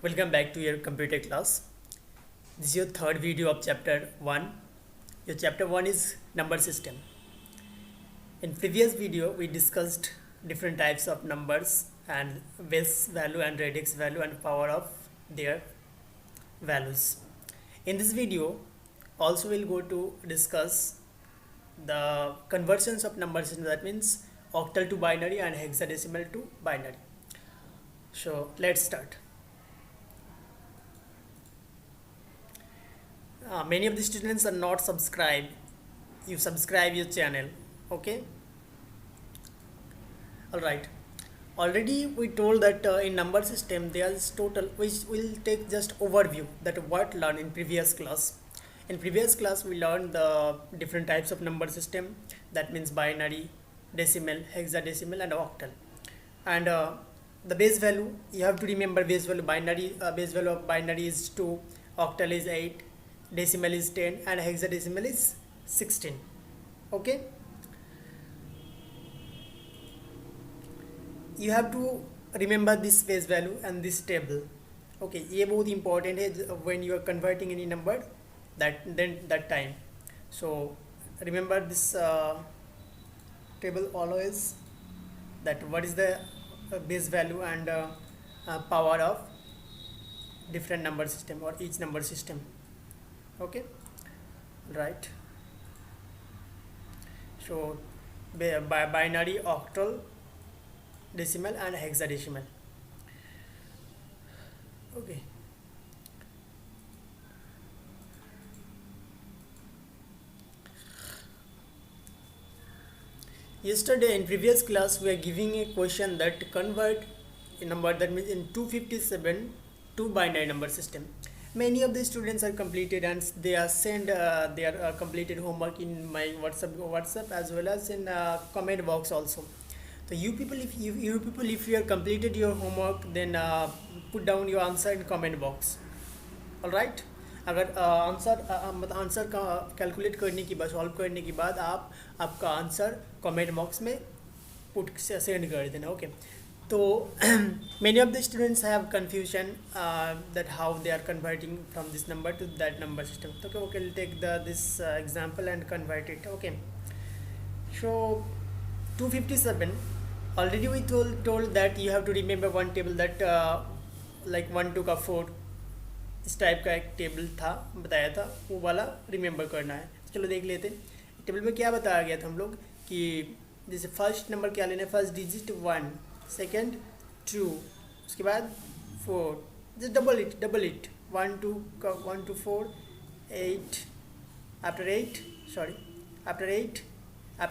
Welcome back to your computer class. This is your third video of chapter 1. Your chapter 1 is number system. In previous video we discussed different types of numbers and base value and radix value and power of their values. In this video also we'll go to discuss the conversions of number system, that means octal to binary and hexadecimal to binary. So let's start. Many of the students are not subscribed. You subscribe your channel, okay? All right. Already we told that in number system there is total, which will take just overview that what learned in previous class. In previous class we learned the different types of number system, that means binary, decimal, hexadecimal and octal. And the base value, you have to remember base value binary, base value of binary is 2, octal is 8, decimal is 10 and hexadecimal is 16. Okay, you have to remember this base value and this table. Okay, ये बहुत important है when you are converting any number that time. So remember this table always, that what is the base value and power of different number system or each number system. Okay, right. So binary, octal, decimal and hexadecimal. Okay, yesterday in previous class we are giving a question that convert a number, that means in 257 to binary number system. Many of the students are completed and they are sent their completed homework in my WhatsApp as well as in comment box also. So you people, if you have completed your homework, then put down your answer in comment box. All right. अगर answer का calculate करने के बाद, solve करने के बाद आपका answer comment box में पुट सेंड कर देना. ओके, तो many of the students have confusion that how they are converting from this number to that number system. Okay, we'll take this example and convert it. Okay, so 257, already we told that you have to remember one table that like 1 2 का 4 इस type का एक table था, बताया था, वो वाला remember करना है. चलो देख लेते हैं. टेबल में क्या बताया गया था हम लोग कि जैसे फर्स्ट नंबर क्या लेना है, फर्स्ट डिजिट 1, सेकेंड 2, उसके बाद 4, जस्ट डबल इट 1 2 का 1 2 4 8, after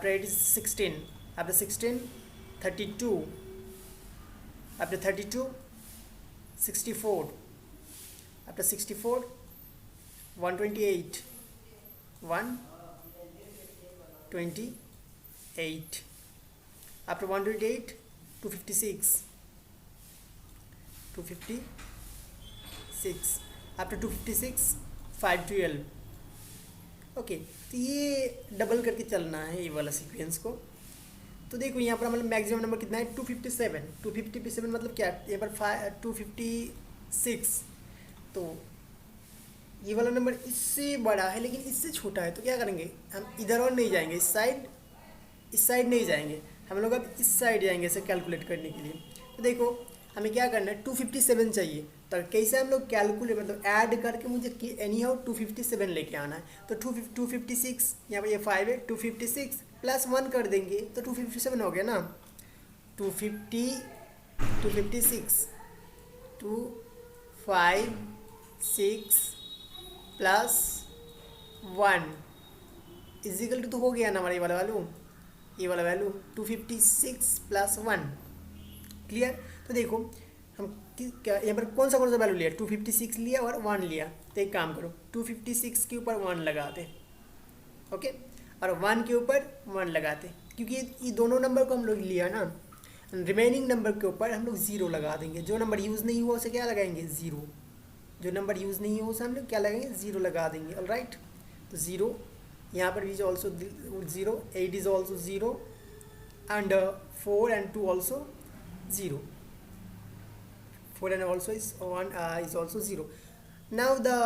8 is 16, after 16 32, after 32 64, after 64 128, 128, after 128 256, after 256 512. Okay, तो ये डबल करके चलना है ये वाला सीक्वेंस को. तो देखो यहाँ पर मतलब मैक्सिमम नंबर कितना है 257 मतलब क्या, यहाँ पर 256. तो ये वाला नंबर इससे बड़ा है लेकिन इससे छोटा है, तो क्या करेंगे हम, इधर और नहीं जाएंगे, इस साइड नहीं जाएंगे हम लोग, अब इस साइड जाएंगे इसे कैलकुलेट करने के लिए. तो देखो हमें क्या करना है, 257 चाहिए, तो कैसे हम लोग कैलकुलेट मतलब ऐड करके मुझे एनी हाउ 257 लेके आना है. तो 256, यहाँ पर ये 5 है, 256 प्लस 1 कर देंगे तो 257 हो गया ना. 256 256 प्लस 1 इजिकल टू, तो हो गया ना हमारा ये वाला वैल्यू 256 प्लस 1. क्लियर. तो देखो हम क्या यहाँ पर कौन सा वैल्यू लिया, 256 लिया और 1 लिया. तो एक काम करो, 256 के ऊपर 1 लगाते, ओके, और 1 के ऊपर 1 लगाते, क्योंकि ये दोनों नंबर को हम लोग लिया ना. रिमेनिंग नंबर के ऊपर हम लोग 0 लगा देंगे. जो नंबर यूज़ नहीं हुआ उसे क्या लगाएंगे, 0. जो नंबर यूज़ नहीं हुआ उसे हम लोग क्या लगाएंगे, 0 लगा देंगे. All right. तो 0 यहाँ पर भी also 0, 8 is also 0 and 4 and 2 also 0. 4 and also is 1 is also 0. Now the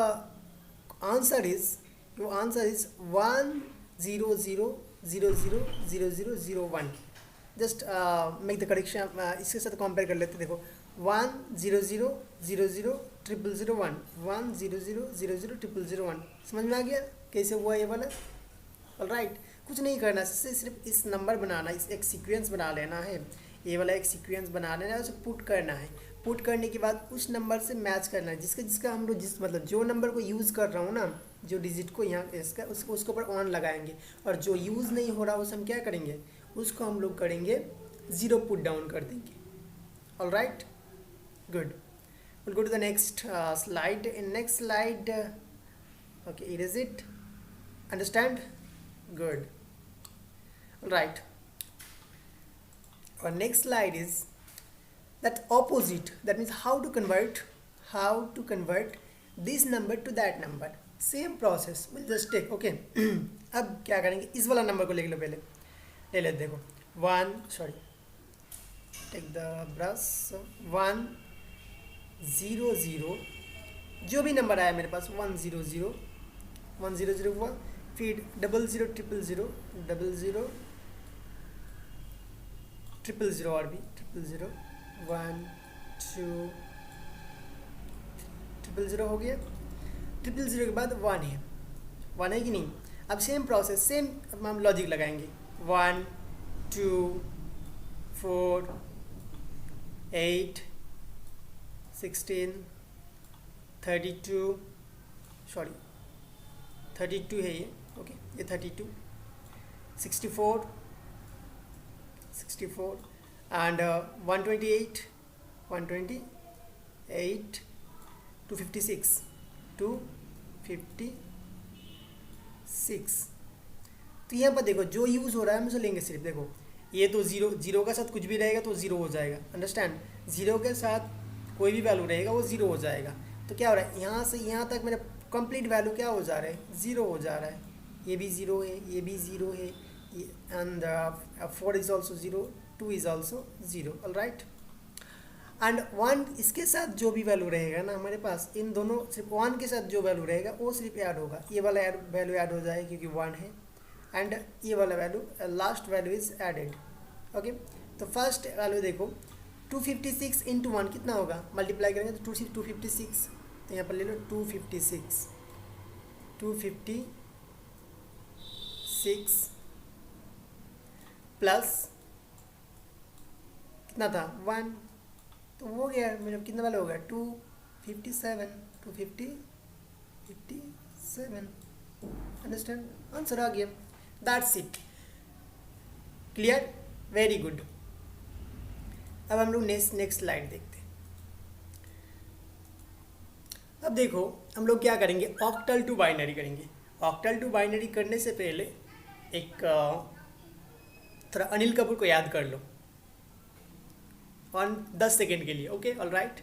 answer is, your answer is 1 0 0 0 0 0 0 0 1. Just make the correction, इसके साथ कंपेयर कर लेते, देखो 1 0 0 0 0 0 0 1, 1 0 0 0 0 0 0 1. समझ में आ गया कैसे हुआ ये वाला? ऑलराइट, कुछ नहीं करना, सिर्फ इस नंबर बनाना, इस एक सीक्वेंस बना लेना है, ये वाला एक सीक्वेंस बना लेना है, उसे पुट करना है. पुट करने के बाद उस नंबर से मैच करना है, जिसका हम लोग जिस मतलब जो नंबर को यूज़ कर रहा हूँ ना, जो डिजिट को यहाँ इसका उसके ऊपर 1 लगाएंगे, और जो यूज़ नहीं हो रहा उस हम क्या करेंगे, उसको हम लोग करेंगे 0 पुट डाउन कर देंगे. Alright, good. Will go to the next slide. In next slide, okay, erase it. Understand? Good. Right. Our next slide is that opposite. That means how to convert this number to that number. Same process. We'll just take. Okay. अब क्या करेंगे, इस वाला number को ले लो, पहले ले लेते. देखो 1, sorry, take the brush. 1 0 0, जो भी नंबर आया मेरे पास 1 0 0 1 0 0 हुआ, फिर 0 0 0 0 0 0 0 0 और भी 0 0 1 2 0 0 हो गया. 0 0 के बाद 1 है कि नहीं? अब सेम प्रोसेस, सेम हम लॉजिक लगाएंगे. 1 2 4 8 16 32, सॉरी 32 है ये, ओके, ये 32 64 एंड 128 256 256. तो यहाँ पर देखो जो यूज़ हो रहा है हम उसे लेंगे सिर्फ. देखो ये तो जीरो के साथ कुछ भी रहेगा तो 0 हो जाएगा. अंडरस्टैंड? 0 के साथ कोई भी वैल्यू रहेगा वो 0 हो जाएगा. तो क्या हो रहा है, यहाँ से यहाँ तक मेरा कंप्लीट वैल्यू क्या हो जा रहा है, 0 हो जा रहा है. ये भी 0 है, ये भी 0 है, and 4 is also 0, 2 is also 0. Alright, and 1 इसके साथ जो भी वैल्यू रहेगा ना हमारे पास, इन दोनों सिर्फ 1 के साथ जो वैल्यू रहेगा वो सिर्फ ऐड होगा. ये वाला वैल्यू ऐड हो जाएगा क्योंकि 1 है, एंड ये वाला value last value is added. Okay, तो फर्स्ट वैल्यू देखो 256 इंटू 1 कितना होगा, मल्टीप्लाई करेंगे तो 256. तो यहाँ पर ले लो 256 प्लस कितना था 1, तो हो गया मेरा कितना वाला हो गया 257. अंडरस्टैंड? आंसर आ गया. That's it. Clear? Very good. अब हम लोग नेक्स्ट स्लाइड देखते हैं. अब देखो हम लोग क्या करेंगे, ऑक्टल टू बाइनरी करेंगे. ऑक्टल टू बाइनरी करने से पहले एक थोड़ा अनिल कपूर को याद कर लो ऑन 10 सेकेंड के लिए. Okay, all right.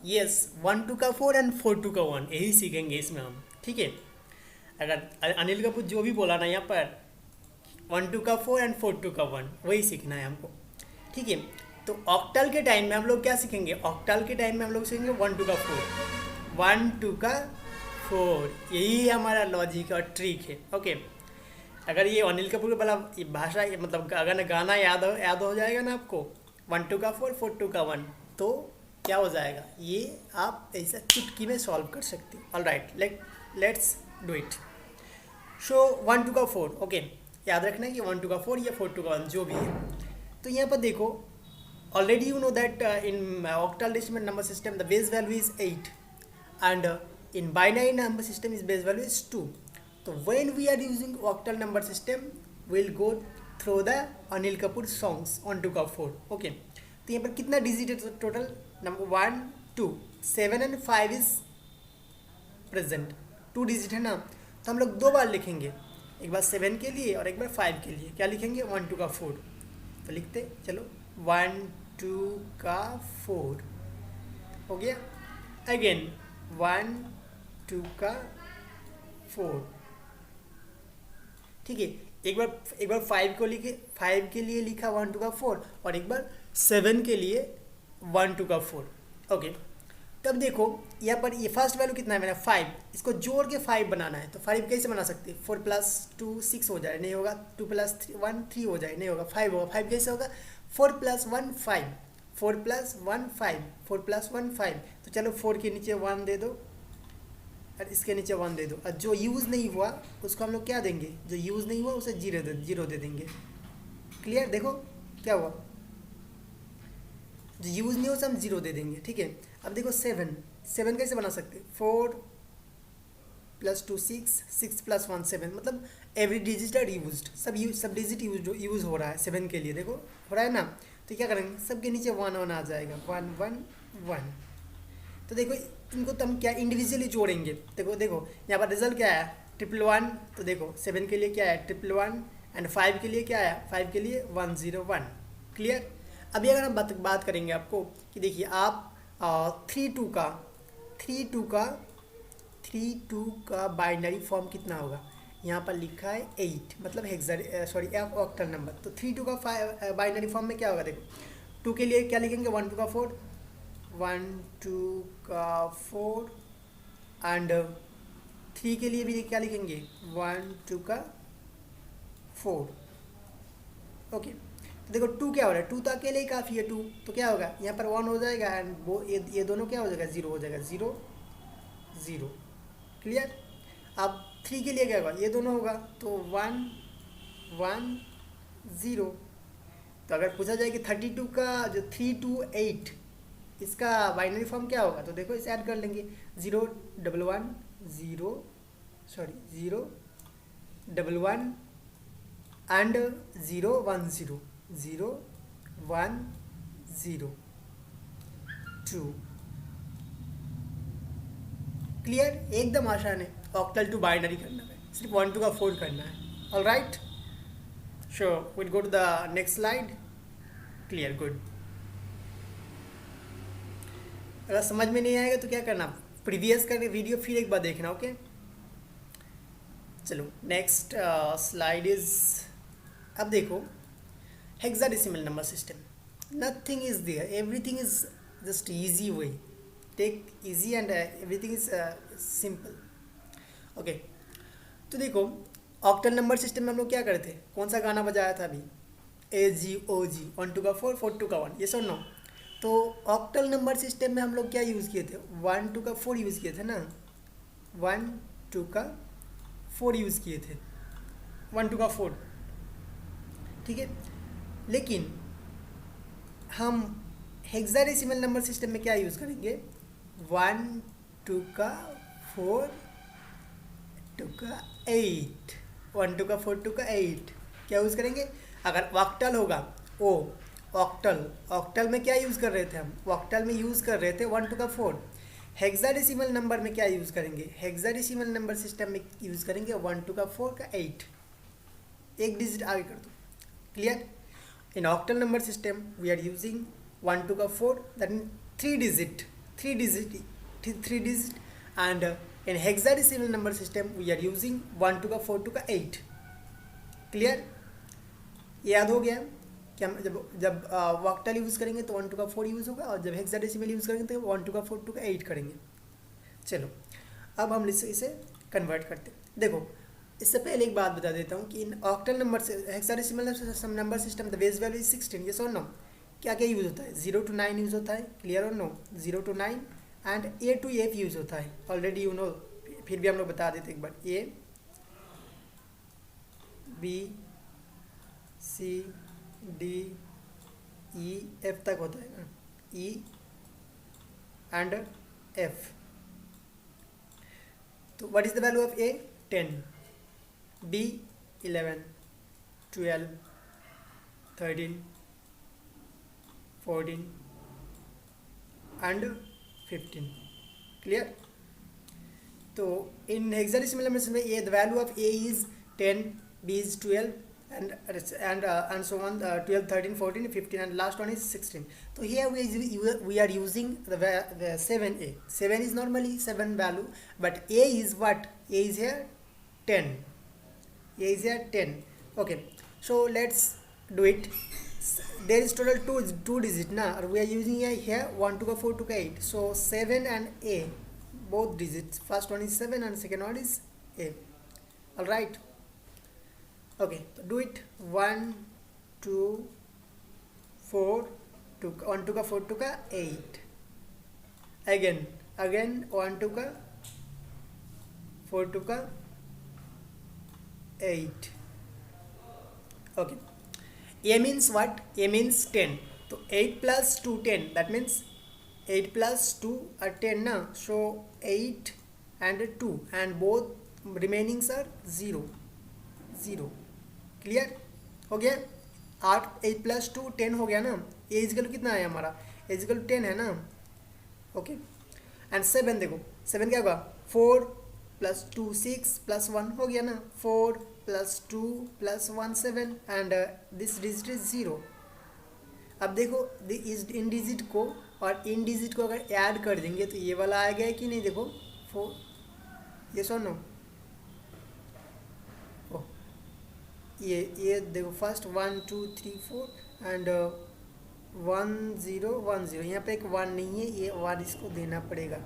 यस, 1 2 का 4 एंड 4 2 का 1, यही सीखेंगे इसमें हम. ठीक है, अगर अनिल कपूर जो भी बोला ना यहाँ पर 1 2 का 4 एंड 4 2 का 1, वही सीखना है हमको. ठीक है, तो ऑक्टल के टाइम में हम लोग क्या सीखेंगे, ऑक्टल के टाइम में हम लोग सीखेंगे 1 2 का 4, 1 2 का 4. यही हमारा लॉजिक और ट्रिक है. ओके, अगर ये अनिल कपूर वाला भाषा मतलब अगर गाना याद हो जाएगा ना आपको, 1 2 का 4 4 2 का 1, तो क्या हो जाएगा, ये आप ऐसा चुटकी में सॉल्व कर सकते हो. All right, let's do it. So 1 2 का 4, ओके, याद रखना है कि 1 2 का 4 या 4 2 का 1 जो भी है. तो यहाँ पर देखो, already you know that in octal decimal number system the base value is 8 and in binary number system is base value is 2. तो when we are using octal number system will go through the Anil Kapoor songs 1 2 का 4. Okay, तो यहाँ पर कितना digit है total, number 1 2 7 and 5 is present, 2 digit है ना, तो हम लोग 2 बार लिखेंगे. एक बार 7 के लिए और एक बार 5 के लिए। क्या लिखेंगे? 1 2 का 4, तो लिखते चलो 1 2 का 4 हो गया। अगेन 1 2 का 4, ठीक है। एक बार 5 को लिखे, 5 के लिए लिखा 1 2 का 4, और एक बार 7 के लिए 1 2 का 4। ओके, तब देखो यहाँ पर ये फर्स्ट वैल्यू कितना है मेरा 5, इसको जोड़ के 5 बनाना है। तो 5 कैसे बना सकते हैं? 4 + 2 6 हो जाए, नहीं होगा। 2 + 1 3 हो जाए, नहीं होगा। 5 होगा। 5 कैसे होगा? 4 + 1 5, 4 + 1 5, 4 + 1 5। तो चलो 4 के नीचे 1 दे दो और इसके नीचे 1 दे दो, और जो यूज़ नहीं हुआ उसको हम लोग क्या देंगे? जो यूज़ नहीं हुआ उसे जीरो दे देंगे। क्लियर? देखो क्या हुआ, जो यूज़ नहीं हो उसे हम 0 दे देंगे, ठीक है। अब देखो 7 कैसे बना सकते? 4 + 2 6, 6 + 1 7, मतलब एवरी डिजिट आर यूज्ड, सब डिजिट यूज़ हो रहा है 7 के लिए। देखो हो रहा है ना, तो क्या करेंगे? सबके नीचे 1 1 आ जाएगा, 1 1 1। तो देखो इनको तो हम क्या इंडिविजुअली जोड़ेंगे। देखो यहाँ पर रिजल्ट क्या आया? 1 1 1। तो देखो 7 के लिए क्या है? 1 1 1। एंड 5 के लिए क्या आया? 5 के लिए 1 0 1। क्लियर? अभी अगर हम बात करेंगे आपको कि देखिए आप 3 2 का बाइनरी फॉर्म कितना होगा? यहाँ पर लिखा है 8, मतलब ऑक्टल नंबर। तो 3 2 का बाइनरी फॉर्म में क्या होगा? देखो 2 के लिए क्या लिखेंगे? 1 2 का 4, 1 2 का 4। एंड 3 के लिए भी क्या लिखेंगे? 1 2 का 4। ओके, तो देखो 2 क्या हो रहा है? 2 तो अकेले ही काफ़ी है 2, तो क्या होगा? यहाँ पर 1 हो जाएगा, एंड वो ये दोनों क्या हो जाएगा? 0 हो जाएगा, 0 0। क्लियर? अब 3 के लिए क्या होगा? ये दोनों होगा, तो 1 1 0। तो अगर पूछा जाए कि 32 का जो 3 2 8 इसका बाइनरी फॉर्म क्या होगा? तो देखो इसे ऐड कर लेंगे, 0 1 1 0 0 1 1 एंड 0 1 0 0 1 0 2। क्लियर? एकदम आसान है ऑक्टल टू बाइनरी करना है, सिर्फ 1 2 का 4 करना है। All right, sure, will go to the next slide. Clear, good. अगर समझ में नहीं आएगा तो क्या करना? प्रीवियस का वीडियो फिर एक बार देखना। ओके, चलो नेक्स्ट स्लाइड इज, अब देखो hexadecimal number system. Nothing is there, everything is just easy way, take easy and everything is simple. Okay, तो देखो ऑक्टल नंबर सिस्टम में हम लोग क्या करते थे? कौन सा गाना बजाया था अभी? AGOG, 1 2 का 4 4 2 का 1, ये सुन नो। तो ऑक्टल नंबर सिस्टम में हम लोग क्या यूज़ किए थे? 1 2 का 4 यूज़ किए थे ना, 1 2 का 4 यूज़ किए थे, 1 2 का 4, ठीक है। लेकिन हम हेक्साडेसिमल नंबर सिस्टम में क्या यूज़ करेंगे? 1 2 का 4 2 का 8, 1 2 का 4 2 का 8 क्या यूज़ करेंगे? अगर ऑक्टल होगा, ऑक्टल में क्या यूज़ कर रहे थे हम? ऑक्टल में यूज़ कर रहे थे 1 2 का 4। हेक्साडेसिमल नंबर में क्या यूज़ करेंगे? हेक्साडेसिमल नंबर सिस्टम में यूज़ करेंगे 1 2 का 4 का 8, एक डिजिट आगे कर दो। Clear? In octal number system we are using 1 2 का 4, that mean 3 digit, and in hexadecimal number system we are using 1 2 का 4 2 का 8। क्लियर? याद हो गया कि हम जब ऑक्टल यूज़ करेंगे तो 1 2 का 4 यूज़ होगा, और जब हेक्साडेसिमल यूज़ करेंगे तो 1 2 का 4 2 का 8 करेंगे। चलो अब हम इसे कन्वर्ट करते हैं। देखो इससे पहले एक बात बता देता हूँ कि इन ऑक्टल नंबर से hexadecimal number system the base value is 16, ये सो नो। क्या क्या यूज़ होता है? 0 to 9 यूज़ होता है, क्लियर और no? 0 to 9 and A to F use होता है, ऑलरेडी यू नो, फिर भी हम लोग बता देते एक बार। A B C D E F तक होता है ना, E एंड F। तो what is the value of A? 10, B 11, 12, 13, 14 and 15। Clear? तो इन हेक्साडेसिमल नंबर में the value of A is 10, B is 12, and so on, 12, 13, 14, 15, and last one is 16. So here we are using the 7a. 7 is normally 7 value, but a is what? A is here 10. A is here 10. Okay, so let's do it. There is total two digit now, we are using here 1 to 4 to 8. So 7 and a, both digits. First one is 7 and second one is a. All right. Okay, so do it. 1 2 4 to 1 to 4 to 8. Again 1 to 4 to 8. Okay, a means what? A means 10. So 8 plus 2 10, that means 8 plus 2 are 10 now. So 8 and 2, and both remainings are 0. Clear हो गया? 8 plus 2 10 हो गया ना. ए is equal कितना है हमारा? ए is equal 10 है ना. ओके, एंड 7 देखो, 7 क्या होगा? 4 प्लस 2 6 प्लस 1 हो गया ना. 4 plus 2 plus 1 7, and this digit is 0. अब देखो इस इन डिजिट को और इन डिजिट को अगर ऐड कर देंगे तो ये वाला आएगा कि नहीं? देखो 4, ये सुनो, ये देखो फर्स्ट 1 2 3 4 एंड 1 0 1 0. यहाँ पर एक 1 नहीं है, ये 1 इसको देना पड़ेगा.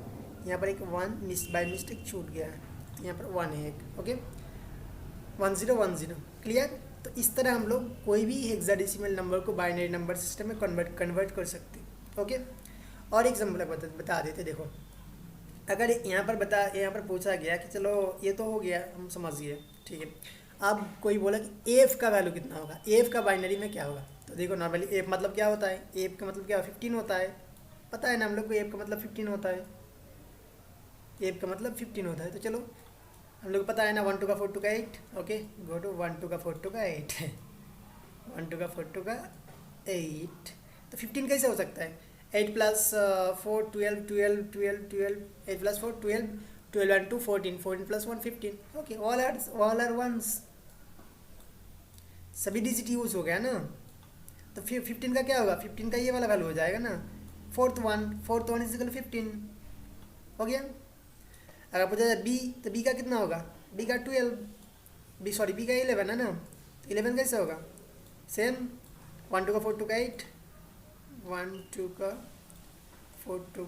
यहाँ पर एक 1 बाय मिस्टेक छूट गया है, यहाँ पर 1 है एक. ओके, 1 0 1 0. क्लियर? तो इस तरह हम लोग कोई भी हेक्साडेसिमल नंबर को बाइनरी नंबर सिस्टम में कन्वर्ट कर सकते हैं. ओके, और एग्जाम्पल बता देते. देखो अगर यहाँ पर पूछा गया कि चलो ये तो हो गया, हम समझ गए, ठीक है. अब कोई बोला कि एफ का वैल्यू कितना होगा, एफ का बाइनरी में क्या होगा. तो देखो नॉर्मली एफ मतलब क्या होता है? एफ का मतलब क्या? 15 होता है. पता है ना हम लोग को एफ का मतलब 15 होता है. एफ का मतलब 15 होता है. तो चलो हम लोग को पता है ना, 1 to 4 to 8. Okay, go to 1 to 4 to 8. 1 to 4 to 8. तो 15 कैसे हो सकता है? 8 plus 4 12 12 12 12, 8 plus 4 12, 12 and 2 14, 14 plus 1 15. Okay, all are ones. सभी डिजिट यूज हो गया ना. तो फिर 15 का क्या होगा? 15 का ये वाला वैल्यू हो जाएगा ना, फोर्थ वन इज इक्वल 15. हो गया. अगर पूछा जाए बी, तो बी का कितना होगा? बी का 12, बी का 11 है ना. 11 कैसे होगा? Same 1 to 4 to 8, 1 to 4 to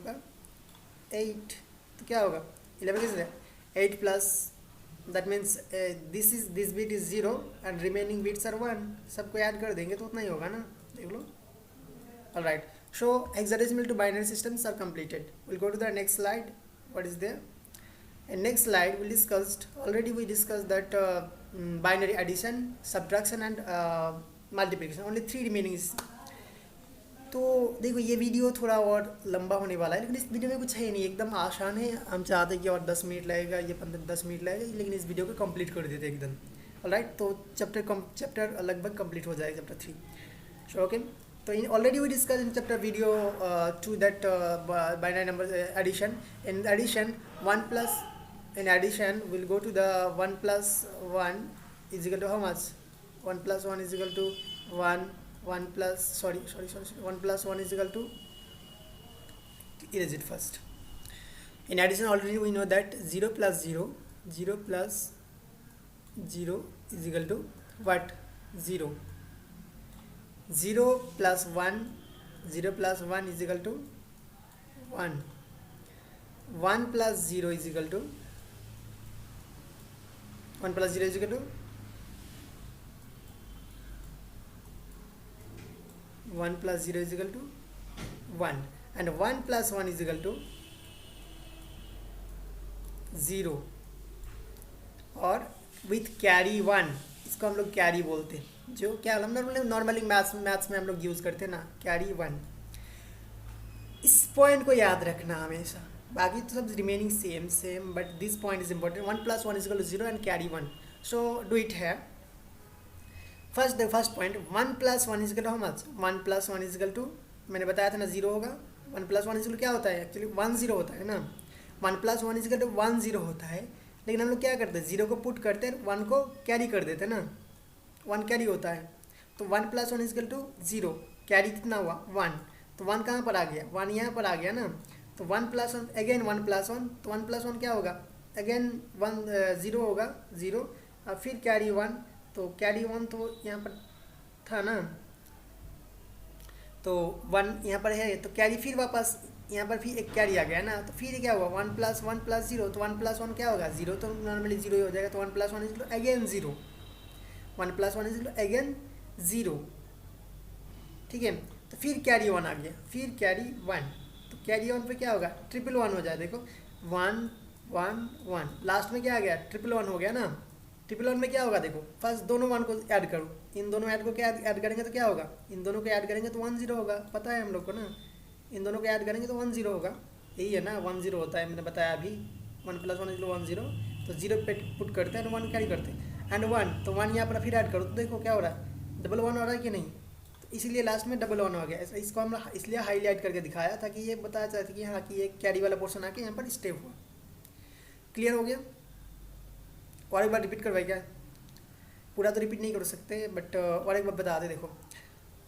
8. तो क्या होगा? 11 कैसे है? 8 plus, that means this bit is 0 and remaining bits are 1. सबको ऐड कर देंगे तो उतना ही होगा ना. देख लो. All right, so hexadecimal to binary systems are completed. Will go to the next slide. What is there? In next slide we discussed that binary addition, subtraction and multiplication. Only 3 remaining is. तो देखो ये video थोड़ा और लंबा होने वाला है, लेकिन इस वीडियो में कुछ है नहीं, एकदम आसान है. हम चाहते हैं कि और 10 मिनट लगेगा, ये 10 मिनट लगेगा, लेकिन इस वीडियो को कंप्लीट कर देते एकदम. ऑलराइट, तो चैप्टर लगभग कंप्लीट हो जाएगा, चैप्टर 3. सो ओके, तो already we discussed in chapter video 2 that binary number addition. In addition, 1 plus, in addition we'll go to the 1 plus 1 is equal to how much? 1 plus 1 is equal to 1 plus 1 plus 1 is equal to, erase it first. In addition, already we know that 0 plus 0 plus 0 is equal to what? 0. 0 plus 1 is equal to 1. 1 plus 0 is equal to 1 plus 0 is equal to 1 plus 0 is equal to 1, and 1 plus 1 is equal to 0 और with carry 1. इसको हम लोग carry बोलते हैं, जो क्या हम normally maths में हम लोग यूज़ करते हैं ना, कैरी 1. इस पॉइंट को याद रखना हमेशा, बाकी तो सब remaining same, but this point is important. 1 plus 1 is equal to 0 and carry 1. So do it here. First, the first point, 1 plus 1 is equal to how much? 1 plus 1 is equal to, मैंने बताया था ना 0 होगा. 1 plus 1 is equal to क्या होता है? Actually 1 0 होता है ना. 1 plus 1 is equal to 1 0 होता है, लेकिन हम लोग क्या करते हैं, 0 को पुट करते हैं, 1 को कैरी कर देते हैं ना, 1 कैरी होता है। तो 1 + 1 = 0, कैरी कितना हुआ 1, तो 1 कहाँ पर आ गया, 1 यहाँ पर आ गया ना। तो 1 + 1 अगेन 1 + 1, तो 1 + 1 क्या होगा, अगेन 1 0 होगा 0, और फिर कैरी 1, तो कैरी 1 तो यहाँ पर था ना, तो 1 यहाँ पर है, तो कैरी फिर वापस यहाँ पर फिर एक कैरी आ गया ना, तो फिर क्या हुआ 1 + 1 + 0, तो 1 + 1 क्या होगा 0, तो नॉर्मली 0 ही हो जाएगा। तो 1 + 1 = अगेन 0, 1 + 1 = अगेन 0, ठीक है। तो फिर कैरी 1 आ गया, फिर कैरी 1, तो कैरी 1 पे क्या होगा 111 हो जाए, देखो 1 1 1, लास्ट में क्या आ गया 111 हो गया ना। 111 में क्या होगा, देखो फर्स्ट दोनों 1 को ऐड करो, इन दोनों ऐड को क्या ऐड करेंगे तो क्या होगा, इन दोनों को ऐड करेंगे तो 1 0 होगा, पता है हम लोग को ना, इन दोनों को ऐड करेंगे तो 1 0 होगा, यही है ना 1 0 होता है, मैंने बताया अभी। 1 + 1 = 1 0, तो 0 पे पुट करते हैं, 1 कैरी करते हैं, एंड 1, तो 1 यहाँ पर फिर ऐड करो, तो देखो क्या हो रहा है, डबल 1 हो रहा है कि नहीं, तो इसीलिए लास्ट में डबल 1 हो गया। इसको हम इसलिए हाईलाइट करके दिखाया ताकि ये बताया जाए कि हाँ कि ये कैरी वाला पोर्शन आके यहाँ पर स्टे हुआ। क्लियर हो गया, और एक बार रिपीट करवाई क्या, पूरा तो रिपीट नहीं कर सकते, बट और एक बार बता दे। देखो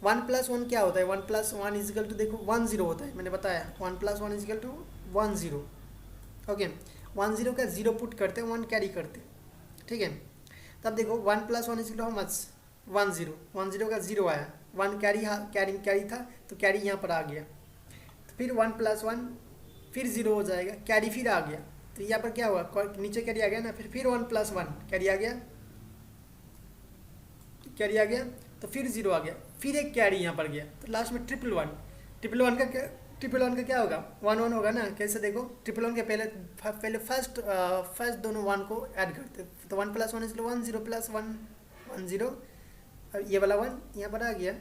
1 + 1 क्या होता है, 1 + 1 = देखो 1 0 होता है, मैंने बताया 1 + 1 = 1 0, ओके। 1 0 का 0 पुट करते हैं, 1 कैरी करते, ठीक है। तब देखो 1 + 1 = हाउ मच 1 0, 1 0 का 0 आया, 1 कैरी कैरी था, तो कैरी यहाँ पर आ गया, तो फिर 1 + 1 फिर 0 हो जाएगा, कैरी फिर आ गया, तो यहाँ पर क्या हुआ नीचे कैरी आ गया ना, फिर 1 + 1 कैरी आ गया, कैरी आ गया, तो फिर 0 आ गया, फिर एक कैरी यहाँ पर गया, तो लास्ट में 1 का क्या, 1 का क्या होगा 1 1 होगा ना। कैसे देखो 1 के पहले फर्स्ट दोनों 1 को ऐड करते, तो 1 + 1 = 1 0 + 1 1 0, और ये वाला 1 यहाँ पर आ गया,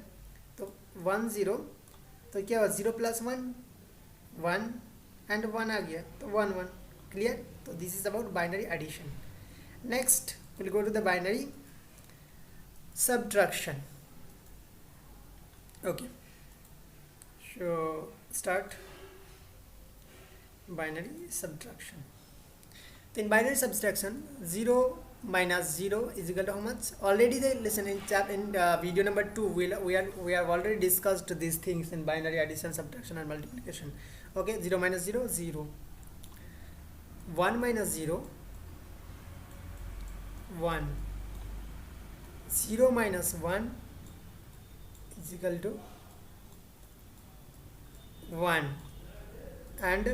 तो 1 0, तो क्या हुआ 0 + 1 1, एंड 1 आ गया, तो 1 1। क्लियर, तो this is about binary addition. Next will go to the binary subtraction, okay, so start binary subtraction. So in binary subtraction 0 - 0 = how much, already they listen in video number 2 we have already discussed these things in binary addition, subtraction and multiplication, okay. 0 - 0 0, 1 - 0 1, 0 - 1 = 1, and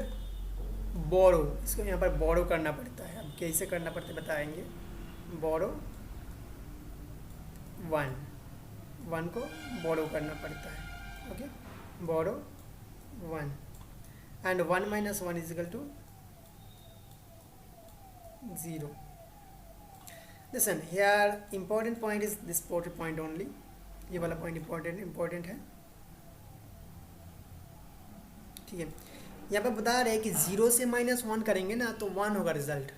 बोरो, इसको यहाँ पर बोरो करना पड़ता है, अब कैसे करना पड़ता है बताएंगे। बोरो 1 को बोरो करना पड़ता है, okay, borrow 1, and 1 - 1 = 0। Listen here, important point is this point only, ये वाला पॉइंट इम्पोर्टेंट है, ठीक है। यहाँ पर बता रहे हैं कि 0 से -1 करेंगे ना तो 1 होगा रिजल्ट,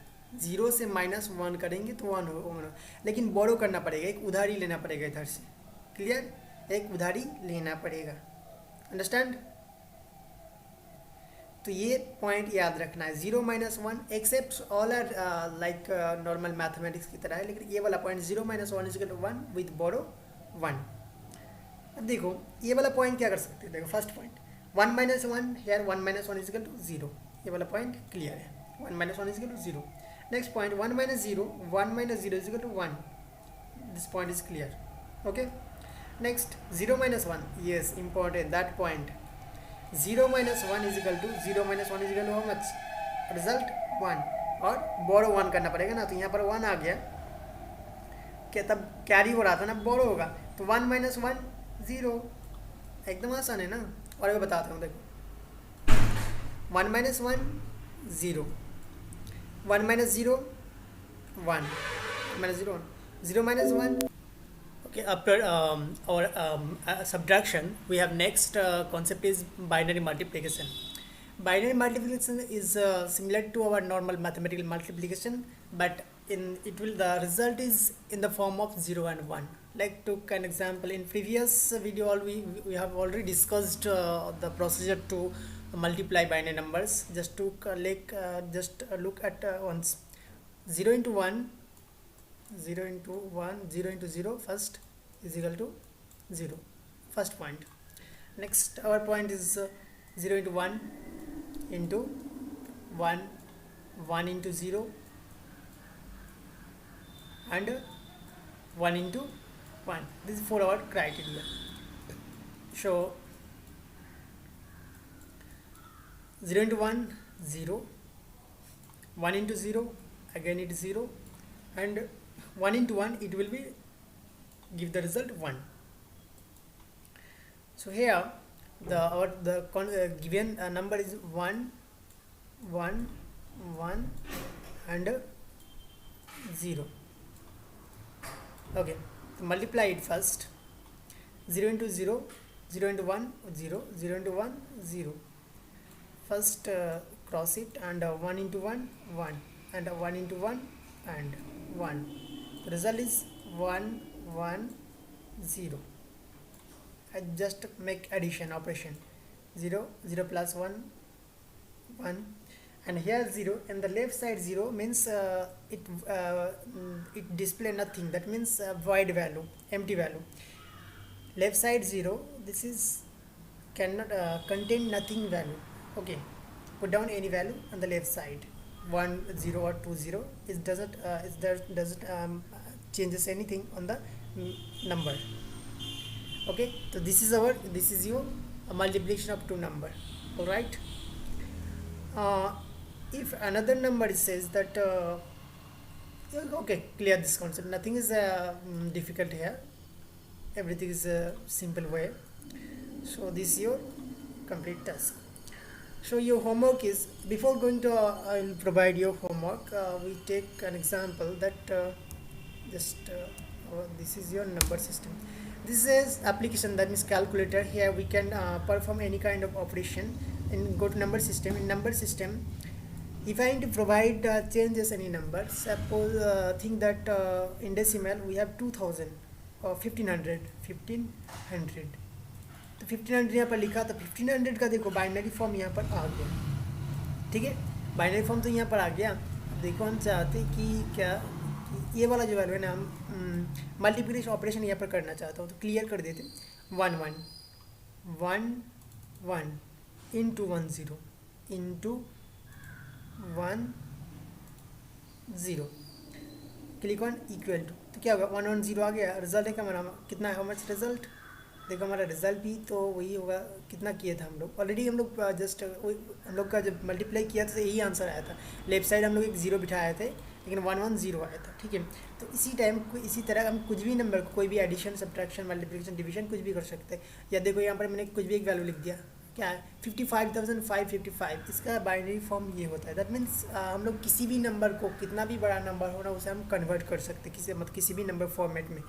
0 से -1 करेंगे तो 1 होगा, लेकिन बोरो करना पड़ेगा, एक उधारी लेना पड़ेगा इधर से। क्लियर, एक उधारी लेना पड़ेगा, अंडरस्टैंड। तो ये पॉइंट याद रखना है, 0 - 1 except all are like normal mathematics की तरह है, लेकिन ये वाला पॉइंट 0 - 1 = 1 विद बोरो 1। अब देखो ये वाला पॉइंट क्या कर सकते हैं, देखो फर्स्ट पॉइंट 1 - 1 हेयर, 1 - 1 = 0, ये वाला पॉइंट क्लियर है, 1 - 1 = 0। Next point 1 - 0 = 1, this point is clear, okay. Next 0 - 1, yes important that point, 0 - 1 = 0 - 1 = how much, result 1, और बोरो 1 करना पड़ेगा ना, तो यहाँ पर 1 आ गया, क्या तब कैरी हो रहा था ना, बोरो होगा, तो 1 - 1 0, एकदम आसान है ना। और मैं बताता हूँ, देखो 1 - 1 0, 1 - 0 1, 0 0 - 1, okay. After our subtraction, we have next concept is binary multiplication. Binary multiplication is similar to our normal mathematical multiplication, but the result is in the form of 0 and 1. Like took an example in previous video, we have already discussed the procedure to multiply binary numbers. Just look at once. 0 into 1, 0 into 1, 0 into 0 first is equal to 0, first point. Next our point is 0 into 1 into 1, 1 into 0 and 1 into 1. This is for our criteria. So 0 into 1, 0, 1 into 0, again it is 0, and 1 into 1, it will be give the result 1. So here the given number is 1, 1, 1 and 0. Okay, multiply it first. 0 into 0, 0 into 1, 0, 0 into 1, 0. First cross it, and 1 into 1, 1, and 1 into 1 and 1. The result is 1, 1, 0. I just make addition operation. 0, 0 plus 1, 1, and here 0, and the left side 0 means it display nothing. That means void value, empty value. Left side 0, this is cannot contain nothing value. Okay, put down any value on the left side, 1, 0 or 2, 0. It doesn't changes anything on the number. Okay, so this is your multiplication of two number. All right. If another number says that okay, clear this concept. Nothing is difficult here. Everything is a simple way. So this is your complete task. So your homework is, before going to I will provide your homework. We take an example that this is your number system. This is application, that means calculator. Here we can perform any kind of operation and go to number system. In number system, if I need to provide changes any number, suppose think that in decimal we have 2000 or 1500, तो 1500 यहाँ पर लिखा, तो 1500 का देखो binary form यहाँ पर आ गया. ठीक है, बाइनरी फॉर्म तो यहाँ पर आ गया. देखो हम चाहते कि क्या कि ये वाला जो वैल्यू है ना, हम मल्टीप्लिकेशन ऑपरेशन यहाँ पर करना चाहता हूँ, तो क्लियर कर देते. 1 1 1 1 into 1 0 into 1 0, click on equal to. तो क्या होगा, 1 1 0 आ गया. रिजल्ट है क्या हमारा, कितना है, हाउ मच रिजल्ट. देखो हमारा रिजल्ट भी तो वही होगा, कितना किए थे हम लोग ऑलरेडी. हम लोग जस्ट हम लोग का जब मल्टीप्लाई किया था तो यही आंसर आया था. लेफ्ट साइड हम लोग एक 0 बिठाए थे, लेकिन 1 1 0 आया था. ठीक है, तो इसी टाइम को इसी तरह हम कुछ भी नंबर को, कोई भी एडिशन, सब्ट्रैक्शन, मल्टीप्लिकेशन, डिवीजन कुछ भी कर सकते हैं. या देखो यहाँ पर मैंने कुछ भी एक वैल्यू लिख दिया, क्या है 55,555. इसका बाइनरी फॉर्म ये होता है. दैट मीन्स हम लोग किसी भी नंबर को, कितना भी बड़ा नंबर हो ना, उसे हम कन्वर्ट कर सकते हैं किसी भी नंबर फॉर्मेट में,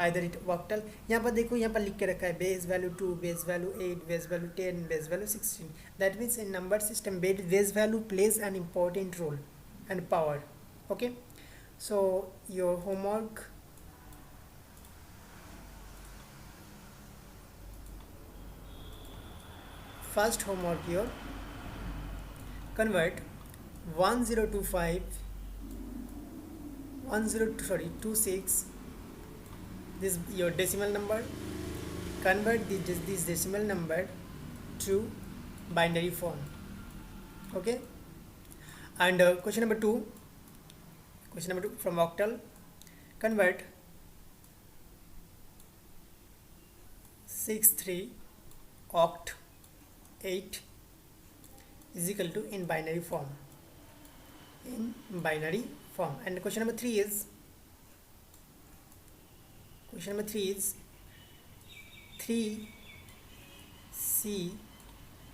आइदर इट ऑक्टल. यहाँ पर देखो, यहाँ पर लिख के रखा है base value 2, base value 8, base value 10, base value 16. That means in number system base value plays an important role and power. Okay, so your homework, first homework here, convert 1025 26, this your decimal number, convert this decimal number to binary form. Okay, and question number 2 from octal, convert 63 oct 8 is equal to in binary form. And question number 3 is 3C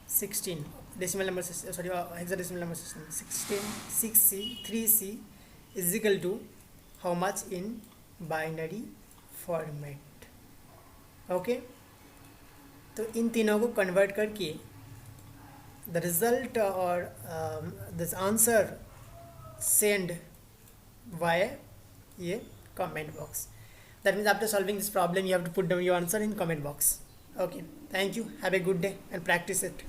16 decimal number system, sorry, hexadecimal number system. 6C 3C is equal to how much in binary format. Okay, तो इन तीनों को convert करके the result or this answer send via a comment box. That means after solving this problem you have to put down your answer in comment box. Okay, thank you, have a good day and practice it.